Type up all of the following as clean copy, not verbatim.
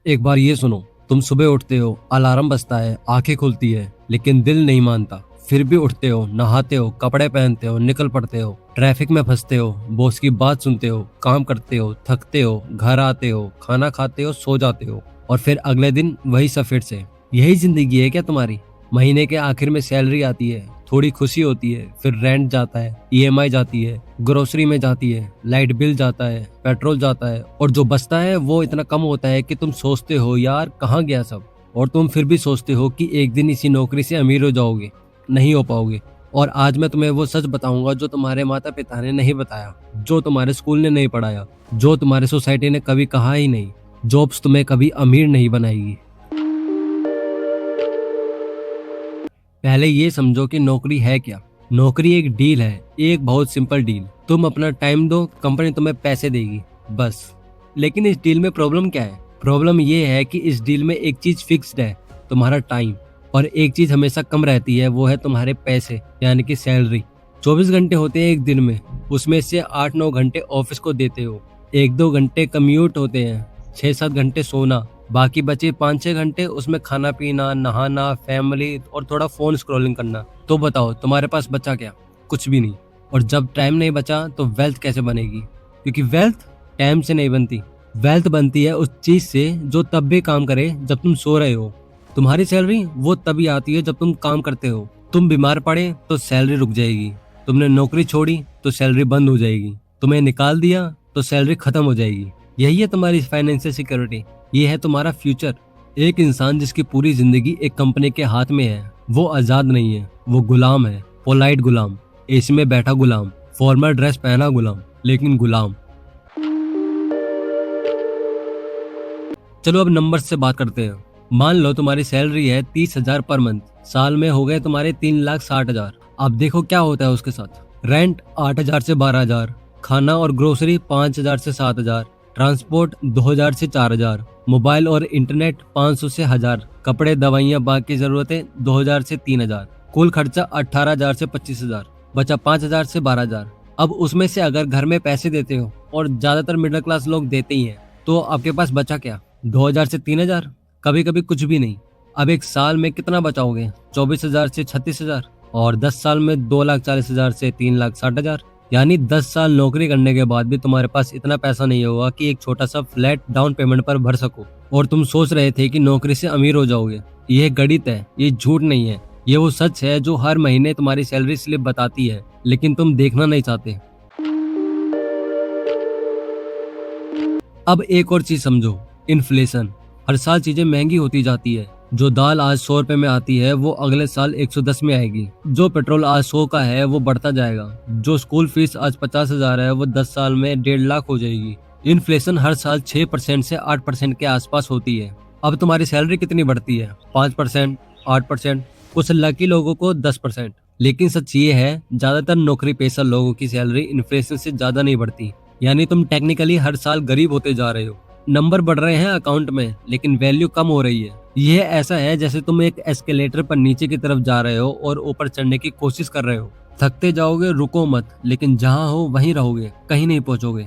एक बार ये सुनो, तुम सुबह उठते हो, अलार्म बजता है, आंखें खुलती है, लेकिन दिल नहीं मानता। फिर भी उठते हो, नहाते हो, कपड़े पहनते हो, निकल पड़ते हो, ट्रैफिक में फंसते हो, बॉस की बात सुनते हो, काम करते हो, थकते हो, घर आते हो, खाना खाते हो, सो जाते हो, और फिर अगले दिन वही सब फिर से। यही जिंदगी है क्या तुम्हारी? महीने के आखिर में सैलरी आती है, थोड़ी खुशी होती है, फिर रेंट जाता है, ईएमआई जाती है, ग्रोसरी में जाती है, लाइट बिल जाता है, पेट्रोल जाता है, और जो बचता है वो इतना कम होता है कि तुम सोचते हो यार कहाँ गया सब। और तुम फिर भी सोचते हो कि एक दिन इसी नौकरी से अमीर हो जाओगे। नहीं हो पाओगे। और आज मैं तुम्हें वो सच बताऊंगा जो तुम्हारे माता पिता ने नहीं बताया, जो तुम्हारे स्कूल ने नहीं पढ़ाया, जो तुम्हारे सोसाइटी ने कभी कहा ही नहीं। जॉब्स तुम्हें कभी अमीर नहीं बनाएगी। पहले ये समझो कि नौकरी है क्या। नौकरी एक डील है, एक बहुत सिंपल डील। तुम अपना टाइम दो, कंपनी तुम्हें पैसे देगी, बस। लेकिन इस डील में प्रॉब्लम क्या है? प्रॉब्लम ये है कि इस डील में एक चीज फिक्स्ड है, तुम्हारा टाइम। और एक चीज हमेशा कम रहती है, वो है तुम्हारे पैसे, यानी कि सैलरी। 24 घंटे होते हैं एक दिन में, उसमें से 8-9 घंटे ऑफिस को देते हो, 1-2 घंटे कम्यूट होते हैं, 6-7 घंटे सोना, बाकी बचे 5-6 घंटे उसमें खाना पीना, नहाना, फैमिली और थोड़ा फोन स्क्रॉलिंग करना। तो बताओ तुम्हारे पास बचा क्या? कुछ भी नहीं। और जब टाइम नहीं बचा तो वेल्थ कैसे बनेगी? क्योंकि वेल्थ टाइम से नहीं बनती। वेल्थ बनती है उस चीज से जो तब भी काम करे जब तुम सो रहे हो। तुम्हारी सैलरी वो तभी आती है जब तुम काम करते हो। तुम बीमार पड़े तो सैलरी रुक जाएगी, तुमने नौकरी छोड़ी तो सैलरी बंद हो जाएगी, तुम्हें निकाल दिया तो सैलरी खत्म हो जाएगी। यही है तुम्हारी फाइनेंशियल सिक्योरिटी। ये है तुम्हारा फ्यूचर। एक इंसान जिसकी पूरी जिंदगी एक कंपनी के हाथ में है, वो आजाद नहीं है, वो गुलाम है। पोलाइट गुलाम, एसी में बैठा गुलाम, फॉर्मल ड्रेस पहना गुलाम, लेकिन गुलाम। चलो अब नंबर से बात करते हैं। मान लो तुम्हारी सैलरी है 30,000 पर मंथ। साल में हो गए तुम्हारे 3,60,000। अब देखो क्या होता है उसके साथ। रेंट 8,000 से 12,000, खाना और ग्रोसरी 5,000 से 7,000, ट्रांसपोर्ट 2,000 से 4,000, मोबाइल और इंटरनेट 500 से 1,000, कपड़े दवाइयाँ बाकी जरूरतें 2,000 से 3,000, कुल खर्चा 18,000 से 25,000, बचा 5,000 से 12,000। अब उसमें से अगर घर में पैसे देते हो, और ज्यादातर मिडिल क्लास लोग देते ही हैं, तो आपके पास बचा क्या? 2,000 से 3,000, कभी कभी कुछ भी नहीं। अब एक साल में कितना बचाओगे? 24,000 से 36,000, और 10 साल में 2,40,000 से 3,60,000। यानी 10 साल नौकरी करने के बाद भी तुम्हारे पास इतना पैसा नहीं होगा कि एक छोटा सा फ्लैट डाउन पेमेंट पर भर सको। और तुम सोच रहे थे कि नौकरी से अमीर हो जाओगे। यह गणित है, ये झूठ नहीं है। ये वो सच है जो हर महीने तुम्हारी सैलरी स्लिप बताती है, लेकिन तुम देखना नहीं चाहते। अब एक और चीज समझो, इन्फ्लेशन। हर साल चीजें महंगी होती जाती है। जो दाल आज 100 रुपए में आती है वो अगले साल 110 में आएगी। जो पेट्रोल आज 100 का है वो बढ़ता जाएगा। जो स्कूल फीस आज 50,000 है वो 10 साल में 1.5 लाख हो जाएगी। इन्फ्लेशन हर साल 6% से 8% के आसपास होती है। अब तुम्हारी सैलरी कितनी बढ़ती है? 5%, 8%, कुछ लकी लोगों को 10%। लेकिन सच ये है, ज्यादातर नौकरी पेशा लोगों की सैलरी इन्फ्लेशन से ज्यादा नहीं बढ़ती। यानी तुम टेक्निकली हर साल गरीब होते जा रहे हो। नंबर बढ़ रहे हैं अकाउंट में, लेकिन वैल्यू कम हो रही है। यह ऐसा है जैसे तुम एक एस्केलेटर पर नीचे की तरफ जा रहे हो और ऊपर चढ़ने की कोशिश कर रहे हो। थकते जाओगे, रुको मत, लेकिन जहां हो वहीं रहोगे, कहीं नहीं पहुंचोगे।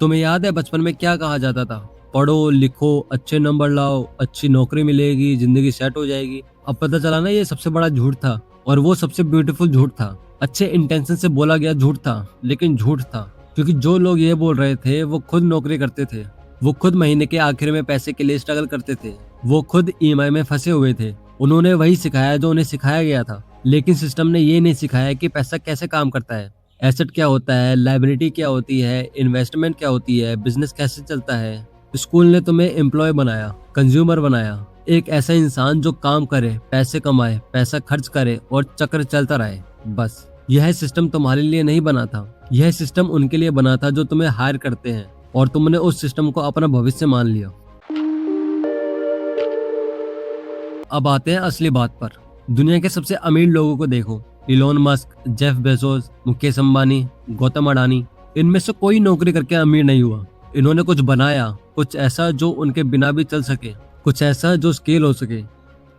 तुम्हें याद है बचपन में क्या कहा जाता था? पढ़ो लिखो, अच्छे नंबर लाओ, अच्छी नौकरी मिलेगी, जिंदगी सेट हो जाएगी। अब पता चला ना ये सबसे बड़ा झूठ था, और वो सबसे ब्यूटीफुल झूठ था। अच्छे इंटेंशन से बोला गया झूठ था, लेकिन झूठ था। क्योंकि जो लोग ये बोल रहे थे वो खुद नौकरी करते थे, वो खुद महीने के आखिर में पैसे के लिए स्ट्रगल करते थे, वो खुद ईएमआई में फंसे हुए थे। उन्होंने वही सिखाया जो उन्हें सिखाया गया था। लेकिन सिस्टम ने ये नहीं सिखाया कि पैसा कैसे काम करता है, एसेट क्या होता है, लायबिलिटी क्या होती है, इन्वेस्टमेंट क्या होती है, बिजनेस कैसे चलता है। स्कूल ने तुम्हें एम्प्लॉय बनाया, कंज्यूमर बनाया, एक ऐसा इंसान जो काम करे, पैसे कमाए, पैसा खर्च करे और चक्र चलता रहे, बस। यह सिस्टम तुम्हारे लिए नहीं बना था। यह सिस्टम उनके लिए बना था जो तुम्हें हायर करते हैं, और तुमने उस सिस्टम को अपना भविष्य मान लिया। अब आते हैं असली बात पर। दुनिया के सबसे अमीर लोगों को देखो, Elon Musk, Jeff Bezos, Mukesh Ambani, Gautam Adani. इनमें से कोई नौकरी करके अमीर नहीं हुआ। इन्होंने कुछ बनाया, कुछ ऐसा जो उनके बिना भी चल सके, कुछ ऐसा जो स्केल हो सके।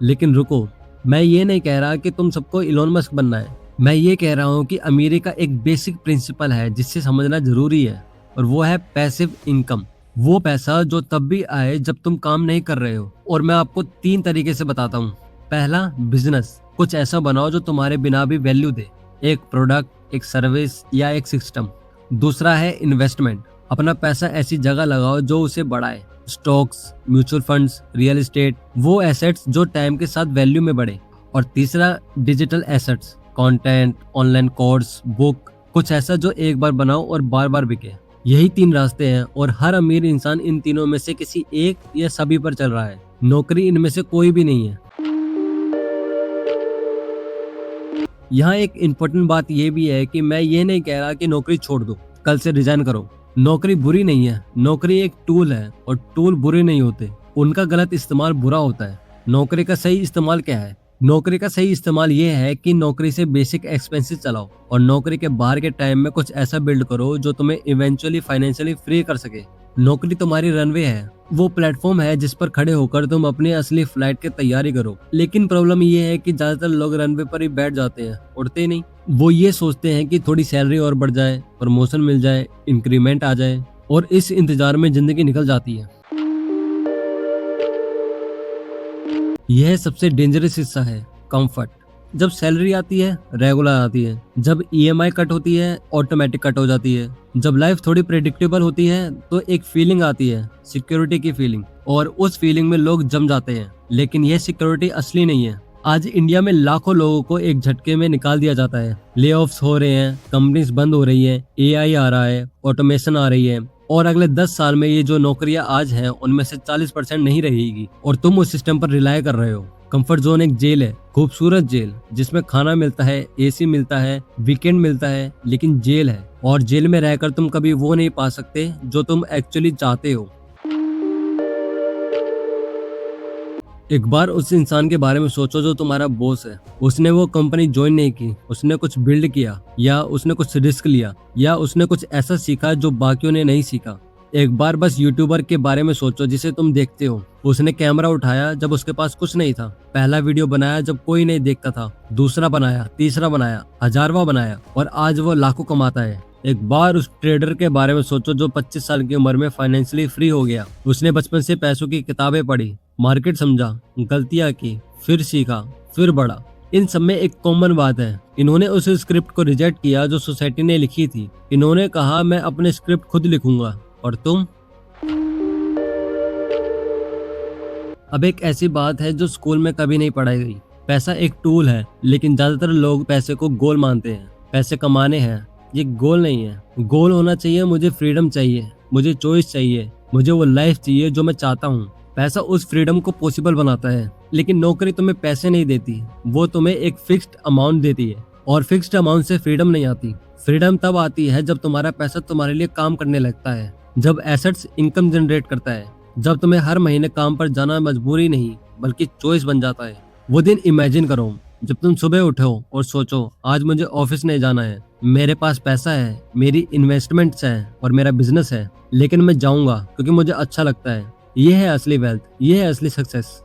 लेकिन रुको, मैं ये नहीं कह रहा कि तुम सबको इलोन मस्क बनना है। मैं ये कह रहा हूँ कि अमीरी का एक बेसिक प्रिंसिपल है जिससे समझना जरूरी है। और वो है पैसिव इनकम। वो पैसा जो तब भी आए जब तुम काम नहीं कर रहे हो। और मैं आपको 3 तरीके से बताता हूँ। पहला, बिजनेस। कुछ ऐसा बनाओ जो तुम्हारे बिना भी वैल्यू दे, एक प्रोडक्ट, एक सर्विस या एक सिस्टम। दूसरा है इन्वेस्टमेंट। अपना पैसा ऐसी जगह लगाओ जो उसे बढ़ाए, stocks, mutual funds, real estate, वो एसेट्स जो टाइम के साथ वैल्यू में बढ़े। और तीसरा, digital assets, content, online course, book, कुछ ऐसा जो एक बार बनाओ और बार बार बिके। यही 3 रास्ते हैं और हर अमीर इंसान इन तीनों में से किसी एक या सभी पर चल रहा है। नौकरी इनमें से कोई भी नहीं है। यहाँ एक इम्पोर्टेंट बात यह भी है कि मैं ये नहीं कह रहा कि नौकरी छोड़ दो, कल से रिजाइन करो। नौकरी बुरी नहीं है, नौकरी एक टूल है और टूल बुरे नहीं होते, उनका गलत इस्तेमाल बुरा होता है। नौकरी का सही इस्तेमाल क्या है? नौकरी का सही इस्तेमाल ये है कि नौकरी से बेसिक एक्सपेंसेस चलाओ और नौकरी के बाहर के टाइम में कुछ ऐसा बिल्ड करो जो तुम्हें इवेंचुअली फाइनेंशियली फ्री कर सके। नौकरी तुम्हारी रनवे है, वो प्लेटफॉर्म है जिस पर खड़े होकर तुम अपनी असली फ्लाइट की तैयारी करो। लेकिन प्रॉब्लम ये है कि ज्यादातर लोग रनवे पर ही बैठ जाते हैं, उड़ते नहीं। वो ये सोचते हैं कि थोड़ी सैलरी और बढ़ जाए, प्रमोशन मिल जाए, इंक्रीमेंट आ जाए, और इस इंतजार में जिंदगी निकल जाती है। यह सबसे डेंजरस हिस्सा है, कंफर्ट। जब सैलरी आती है, रेगुलर आती है। जब ईएमआई कट होती है, ऑटोमेटिक कट हो जाती है। जब लाइफ थोड़ी प्रेडिक्टेबल होती है तो एक फीलिंग आती है, सिक्योरिटी की फीलिंग, और उस फीलिंग में लोग जम जाते हैं। लेकिन यह सिक्योरिटी असली नहीं है। आज इंडिया में लाखों लोगों को एक झटके में निकाल दिया जाता है। ले ऑफ्स हो रहे हैं, कंपनीज बंद हो रही है, एआई आ रहा है, ऑटोमेशन आ रही है, और अगले 10 साल में ये जो नौकरियां आज हैं उनमें से 40% नहीं रहेगी और तुम उस सिस्टम पर रिलाय कर रहे हो। कंफर्ट जोन एक जेल है, खूबसूरत जेल, जिसमें खाना मिलता है, एसी मिलता है, वीकेंड मिलता है, लेकिन जेल है। और जेल में रहकर तुम कभी वो नहीं पा सकते जो तुम एक्चुअली चाहते हो। एक बार उस इंसान के बारे में सोचो जो तुम्हारा बॉस है। उसने वो कंपनी ज्वाइन नहीं की, उसने कुछ बिल्ड किया, या उसने कुछ रिस्क लिया, या उसने कुछ ऐसा सीखा जो बाकियों ने नहीं सीखा। एक बार बस यूट्यूबर के बारे में सोचो जिसे तुम देखते हो। उसने कैमरा उठाया जब उसके पास कुछ नहीं था, पहला वीडियो बनाया जब कोई नहीं देखता था, दूसरा बनाया, तीसरा बनाया, 1000वां बनाया, और आज वो लाखों कमाता है। एक बार उस ट्रेडर के बारे में सोचो जो 25 साल की उम्र में फाइनेंशियली फ्री हो गया। उसने बचपन से पैसों की किताबें पढ़ी, मार्केट समझा, गलतियां की, फिर सीखा, फिर बढ़ा। इन सब में एक कॉमन बात है, इन्होंने उस स्क्रिप्ट को रिजेक्ट किया जो सोसाइटी ने लिखी थी। इन्होंने कहा मैं अपने स्क्रिप्ट खुद लिखूंगा। और तुम? अब एक ऐसी बात है जो स्कूल में कभी नहीं पढ़ाई गई। पैसा एक टूल है, लेकिन ज्यादातर लोग पैसे को गोल मानते हैं। पैसे कमाने हैं, ये गोल नहीं है। गोल होना चाहिए मुझे फ्रीडम चाहिए, मुझे चॉइस चाहिए, मुझे वो लाइफ चाहिए जो मैं चाहता हूँ। पैसा उस फ्रीडम को पॉसिबल बनाता है। लेकिन नौकरी तुम्हें पैसे नहीं देती, वो तुम्हें एक फिक्स्ड अमाउंट देती है, और फिक्स्ड अमाउंट से फ्रीडम नहीं आती। फ्रीडम तब आती है जब तुम्हारा पैसा तुम्हारे लिए काम करने लगता है, जब एसेट्स इनकम जनरेट करता है, जब तुम्हें हर महीने काम पर जाना मजबूरी नहीं बल्कि चॉइस बन जाता है। वो दिन इमेजिन करो जब तुम सुबह उठो और सोचो आज मुझे ऑफिस नहीं जाना है, मेरे पास पैसा है, मेरी इन्वेस्टमेंट्स हैं और मेरा बिजनेस है, लेकिन मैं जाऊंगा क्योंकि मुझे अच्छा लगता है। ये है असली वेल्थ, ये है असली सक्सेस।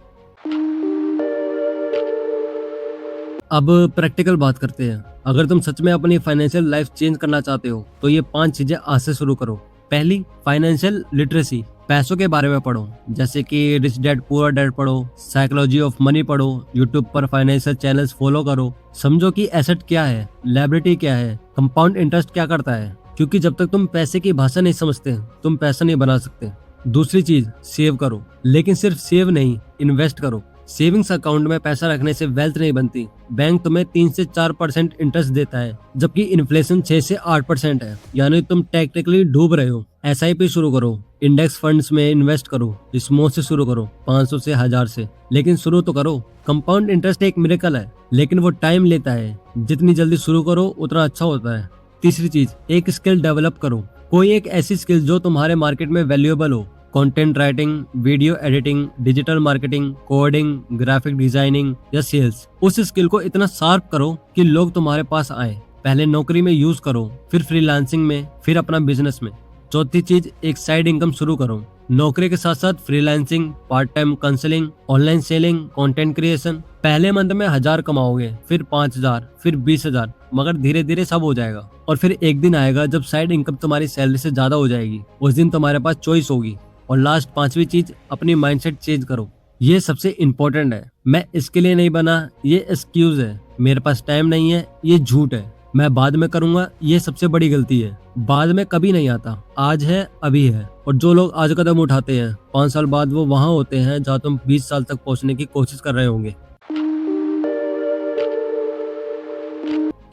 अब प्रैक्टिकल बात करते हैं। अगर तुम सच में अपनी फाइनेंशियल लाइफ चेंज करना चाहते हो तो ये 5 चीजें आज से शुरू करो। पहली, फाइनेंशियल लिटरेसी। पैसों के बारे में पढ़ो, जैसे कि रिच डैड पुअर डैड पढ़ो, साइकोलॉजी ऑफ मनी पढ़ो, यूट्यूब पर फाइनेंशियल चैनल्स फॉलो करो। समझो कि एसेट क्या है, लायबिलिटी क्या है, कंपाउंड इंटरेस्ट क्या करता है, क्योंकि जब तक तुम पैसे की भाषा नहीं समझते तुम पैसा नहीं बना सकते। दूसरी चीज, सेव करो, लेकिन सिर्फ सेव नहीं, इन्वेस्ट करो। सेविंग्स अकाउंट में पैसा रखने से वेल्थ नहीं बनती। बैंक तुम्हें 3 से 4% इंटरेस्ट देता है, जबकि इन्फ्लेशन 6 से 8% है, यानी तुम टेक्निकली डूब रहे हो। एसआईपी शुरू करो, इंडेक्स फंड्स में इन्वेस्ट करो, स्मॉल से शुरू करो, 500 से 1000 से, लेकिन शुरू तो करो। कंपाउंड इंटरेस्ट एक मिरेकल है, लेकिन वो टाइम लेता है। जितनी जल्दी शुरू करो उतना अच्छा होता है। तीसरी चीज, एक स्किल डेवलप करो, कोई एक ऐसी स्किल जो तुम्हारे मार्केट में वैल्यूएबल हो। Content writing, video editing, digital marketing, coding, graphic designing या सेल्स। उस स्किल को इतना शार्प करो कि लोग तुम्हारे पास आए। पहले नौकरी में यूज करो, फिर फ्रीलांसिंग में, फिर अपना बिजनेस में। चौथी चीज, एक साइड इनकम शुरू करो। नौकरी के साथ साथ freelancing, part time counselling, online selling, content creation. पहले मंथ में 1000 कमाओगे, फिर 5000, फिर 20000, मगर धीरे धीरे सब हो जाएगा। और फिर एक दिन आएगा जब साइड इनकम तुम्हारी सैलरी से ज्यादा हो जाएगी, उस दिन तुम्हारे पास चॉइस होगी। और लास्ट पांचवी चीज, अपनी माइंडसेट चेंज करो। ये सबसे इम्पोर्टेंट है। मैं इसके लिए नहीं बना, ये एक्सक्यूज है। मेरे पास टाइम नहीं है, ये झूठ है। मैं बाद में करूंगा, ये सबसे बड़ी गलती है। बाद में कभी नहीं आता, आज है अभी है। और जो लोग आज कदम उठाते हैं, 5 साल बाद वो वहां होते हैं जहाँ तुम 20 साल तक पहुंचने की कोशिश कर रहे होंगे।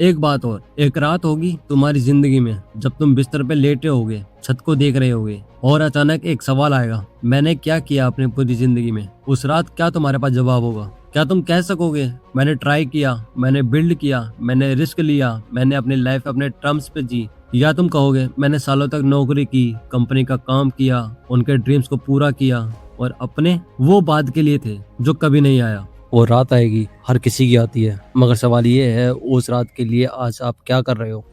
एक बात और, एक रात होगी तुम्हारी जिंदगी में जब तुम बिस्तर पे लेटे होगे, छत को देख रहे होगे, और अचानक एक सवाल आएगा, मैंने क्या किया अपनी पूरी जिंदगी में। उस रात क्या तुम्हारे पास जवाब होगा? क्या तुम कह सकोगे, मैंने ट्राई किया, मैंने बिल्ड किया, मैंने रिस्क लिया, मैंने अपनी लाइफ अपने टर्म्स पे जी? या तुम कहोगे, मैंने सालों तक नौकरी की, कंपनी का काम किया, उनके ड्रीम्स को पूरा किया, और अपने वो बाद के लिए थे जो कभी नहीं आया। वो रात आएगी, हर किसी की आती है, मगर सवाल ये है उस रात के लिए आज आप क्या कर रहे हो।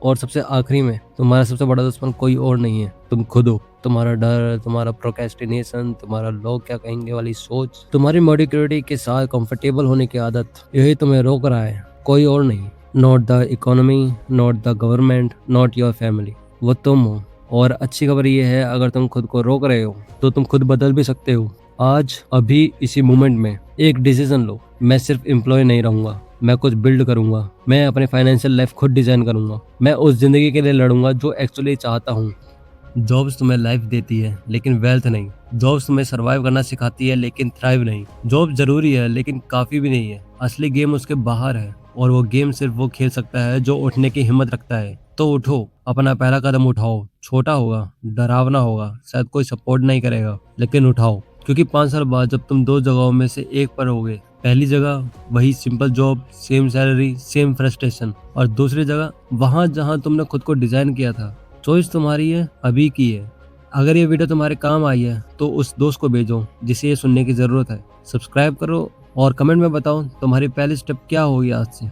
और सबसे आखिरी में, तुम्हारा सबसे बड़ा दुश्मन कोई और नहीं है, तुम खुद हो। तुम्हारा डर, तुम्हारा प्रोक्रेस्टिनेशन, तुम्हारा लोग क्या कहेंगे वाली सोच, तुम्हारी मेडिक्योरिटी के साथ कंफर्टेबल होने की आदत, यही तुम्हें रोक रहा है, कोई और नहीं। Not the economy, not the government, not your family, वो तुम हो। और अच्छी खबर ये है, अगर तुम खुद को रोक रहे हो तो तुम खुद बदल भी सकते हो। आज अभी इसी मोमेंट में एक डिसीजन लो, मैं सिर्फ एम्प्लॉय नहीं रहूंगा, मैं कुछ बिल्ड करूंगा, मैं अपने फाइनेंशियल लाइफ खुद डिजाइन करूंगा, मैं उस जिंदगी के लिए लड़ूंगा जो एक्चुअली चाहता हूँ। जॉब्स तुम्हें लाइफ देती है लेकिन वेल्थ नहीं। जॉब्स तुम्हें सर्वाइव करना सिखाती है लेकिन थ्राइव नहीं। जॉब जरूरी है लेकिन काफी भी नहीं है। असली गेम उसके बाहर है, और वो गेम सिर्फ वो खेल सकता है जो उठने की हिम्मत रखता है। तो उठो, अपना पहला कदम उठाओ। छोटा होगा, डरावना होगा, शायद कोई सपोर्ट नहीं करेगा, लेकिन उठाओ। क्योंकि 5 साल बाद जब तुम 2 जगहों में से एक पर होगे, पहली जगह वही simple job, same salary, same frustration, और दूसरी जगह वहां जहां तुमने खुद को डिजाइन किया था। चॉइस तुम्हारी है, अभी की है। अगर ये वीडियो तुम्हारे काम आई है तो उस दोस्त को भेजो जिसे ये सुनने की जरूरत है। सब्सक्राइब करो और कमेंट में बताओ तुम्हारी पहली स्टेप क्या होगी आज से।